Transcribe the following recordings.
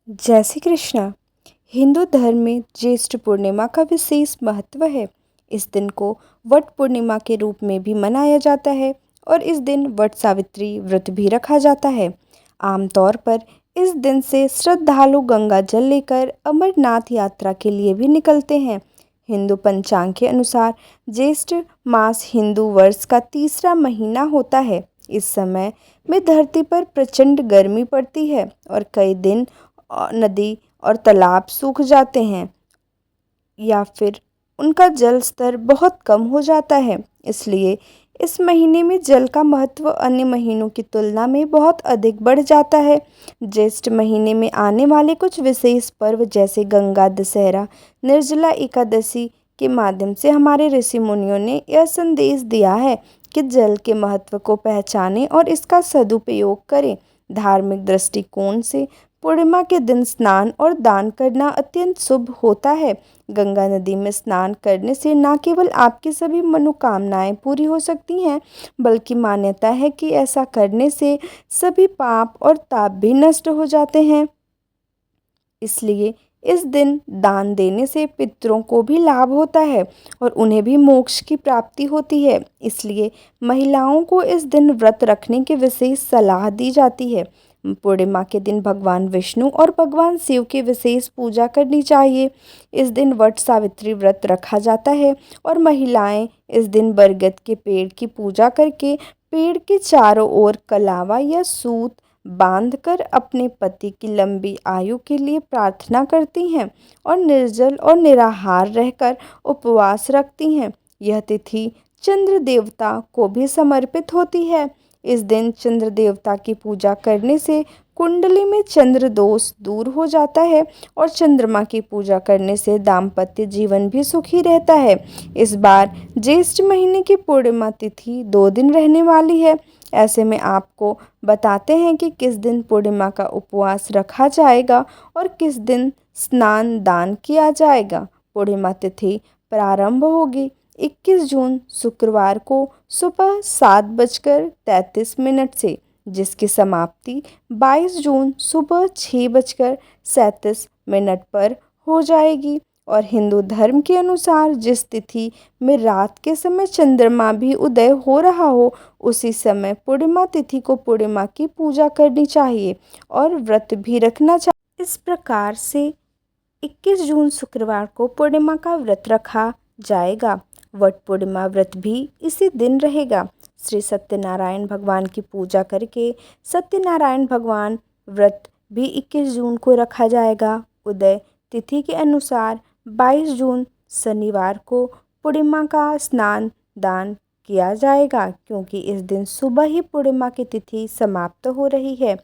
जय श्री कृष्णा। हिंदू धर्म में ज्येष्ठ पूर्णिमा का विशेष महत्व है। इस दिन को वट पूर्णिमा के रूप में भी मनाया जाता है और इस दिन वट सावित्री व्रत भी रखा जाता है। आमतौर पर इस दिन से श्रद्धालु गंगा जल लेकर अमरनाथ यात्रा के लिए भी निकलते हैं। हिंदू पंचांग के अनुसार ज्येष्ठ मास हिंदू वर्ष का तीसरा महीना होता है। इस समय में धरती पर प्रचंड गर्मी पड़ती है और कई दिन नदी और तालाब सूख जाते हैं या फिर उनका जल स्तर बहुत कम हो जाता है। इसलिए इस महीने में जल का महत्व अन्य महीनों की तुलना में बहुत अधिक बढ़ जाता है। ज्येष्ठ महीने में आने वाले कुछ विशेष पर्व जैसे गंगा दशहरा, निर्जला एकादशी के माध्यम से हमारे ऋषि मुनियों ने यह संदेश दिया है कि जल के महत्व को पहचानें और इसका सदुपयोग करें। धार्मिक दृष्टिकोण से पूर्णिमा के दिन स्नान और दान करना अत्यंत शुभ होता है। गंगा नदी में स्नान करने से न केवल आपकी सभी मनोकामनाएं पूरी हो सकती हैं, बल्कि मान्यता है कि ऐसा करने से सभी पाप और ताप भी नष्ट हो जाते हैं। इसलिए इस दिन दान देने से पितरों को भी लाभ होता है और उन्हें भी मोक्ष की प्राप्ति होती है। इसलिए महिलाओं को इस दिन व्रत रखने की विशेष सलाह दी जाती है। पूर्णिमा के दिन भगवान विष्णु और भगवान शिव की विशेष पूजा करनी चाहिए। इस दिन वट सावित्री व्रत रखा जाता है और महिलाएं इस दिन बरगद के पेड़ की पूजा करके पेड़ के चारों ओर कलावा या सूत बांधकर अपने पति की लंबी आयु के लिए प्रार्थना करती हैं और निर्जल और निराहार रहकर उपवास रखती हैं। यह तिथि चंद्र देवता को भी समर्पित होती है। इस दिन चंद्र देवता की पूजा करने से कुंडली में चंद्र दोष दूर हो जाता है और चंद्रमा की पूजा करने से दाम्पत्य जीवन भी सुखी रहता है। इस बार ज्येष्ठ महीने की पूर्णिमा तिथि 2 दिन रहने वाली है। ऐसे में आपको बताते हैं कि किस दिन पूर्णिमा का उपवास रखा जाएगा और किस दिन स्नान दान किया जाएगा। पूर्णिमा तिथि प्रारंभ होगी 21 जून शुक्रवार को सुबह 7:33 से, जिसकी समाप्ति 22 जून सुबह 6:37 पर हो जाएगी। और हिंदू धर्म के अनुसार जिस तिथि में रात के समय चंद्रमा भी उदय हो रहा हो, उसी समय पूर्णिमा तिथि को पूर्णिमा की पूजा करनी चाहिए और व्रत भी रखना चाहिए। इस प्रकार से 21 जून शुक्रवार को पूर्णिमा का व्रत रखा जाएगा। वट पूर्णिमा व्रत भी इसी दिन रहेगा। श्री सत्यनारायण भगवान की पूजा करके सत्यनारायण भगवान व्रत भी 21 जून को रखा जाएगा। उदय तिथि के अनुसार 22 जून शनिवार को पूर्णिमा का स्नान दान किया जाएगा, क्योंकि इस दिन सुबह ही पूर्णिमा की तिथि समाप्त हो रही है।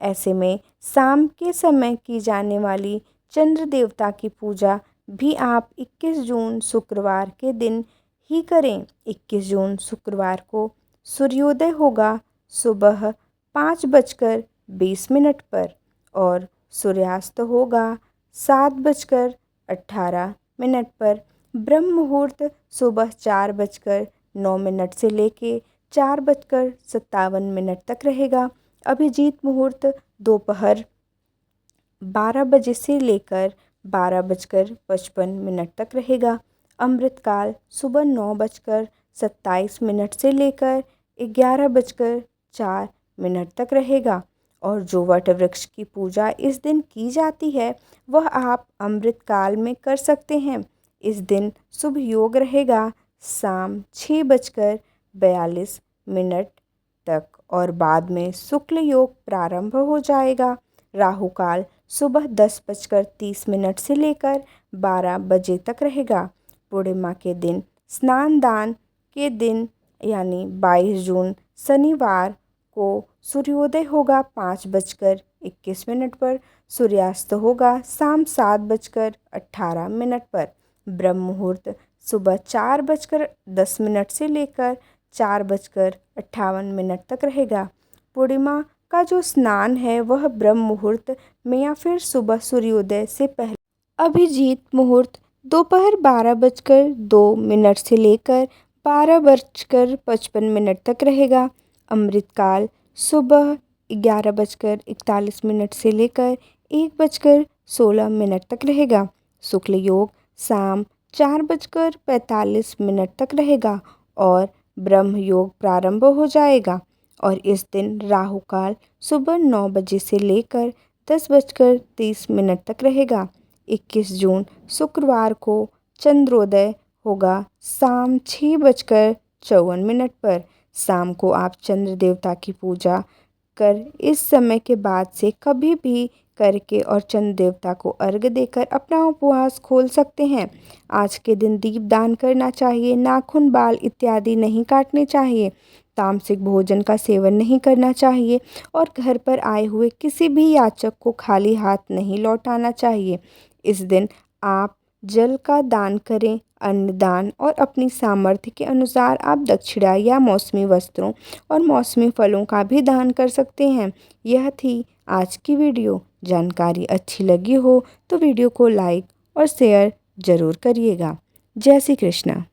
ऐसे में शाम के समय की जाने वाली चंद्र देवता की पूजा भी आप 21 जून शुक्रवार के दिन ही करें। 21 जून शुक्रवार को सूर्योदय होगा सुबह 5:20 पर और सूर्यास्त होगा 7:18 पर। ब्रह्म मुहूर्त सुबह 4:09 से लेके 4:57 तक रहेगा। अभिजीत मुहूर्त दोपहर 12 बजे से लेकर 12:55 तक रहेगा। अमृतकाल सुबह 9:27 से लेकर 11:04 तक रहेगा। और जो वट वृक्ष की पूजा इस दिन की जाती है, वह आप अमृतकाल में कर सकते हैं। इस दिन शुभ योग रहेगा शाम 6:42 तक और बाद में शुक्ल योग प्रारंभ हो जाएगा। राहु काल सुबह 10:30 से लेकर 12 बजे तक रहेगा। पूर्णिमा के दिन स्नान दान के दिन यानी 22 जून शनिवार को सूर्योदय होगा 5:21 पर। सूर्यास्त होगा शाम 7:18 पर। ब्रह्म मुहूर्त सुबह 4:10 से लेकर 4:58 तक रहेगा। पूर्णिमा का जो स्नान है वह ब्रह्म मुहूर्त में या फिर सुबह सूर्योदय से पहले। अभिजीत मुहूर्त दोपहर 12:02 से लेकर 12:55 तक रहेगा। अमृतकाल सुबह 11:41 से लेकर 1:16 तक रहेगा। शुक्ल योग शाम 4:45 तक रहेगा और ब्रह्म योग प्रारंभ हो जाएगा। और इस दिन राहु काल सुबह 9 बजे से लेकर 10:30 तक रहेगा। 21 जून शुक्रवार को चंद्रोदय होगा शाम 6:54 पर। शाम को आप चंद्र देवता की पूजा कर इस समय के बाद से कभी भी करके और चंद्र देवता को अर्घ्य देकर अपना उपवास खोल सकते हैं। आज के दिन दीप दान करना चाहिए, नाखून, बाल इत्यादि नहीं काटने चाहिए, तामसिक भोजन का सेवन नहीं करना चाहिए और घर पर आए हुए किसी भी याचक को खाली हाथ नहीं लौटाना चाहिए। इस दिन आप जल का दान करें, अन्नदान, और अपनी सामर्थ्य के अनुसार आप दक्षिणा या मौसमी वस्त्रों और मौसमी फलों का भी दान कर सकते हैं। यह थी आज की वीडियो। जानकारी अच्छी लगी हो तो वीडियो को लाइक और शेयर ज़रूर करिएगा। जय श्री कृष्ण।